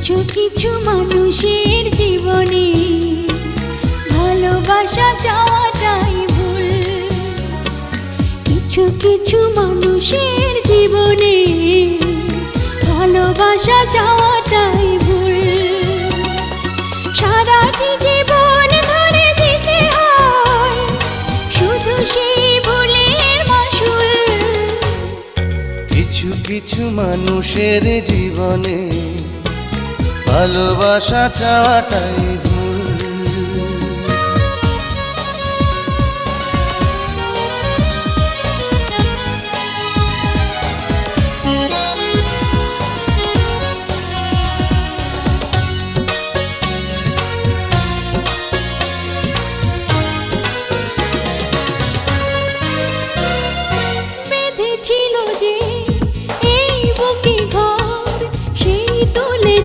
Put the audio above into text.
কিছু কিছু মানুষের জীবনে ভালোবাসা চাওয়াটাই ভুল। কিছু কিছু মানুষের জীবনে ভালোবাসা চাওয়াটাই ভুল। সারাটি জীবন ধরে দিতে হয় শুধু সেই ভুলের মাসুল। কিছু কিছু মানুষের জীবনে ভালোবাসা চাওয়াটাই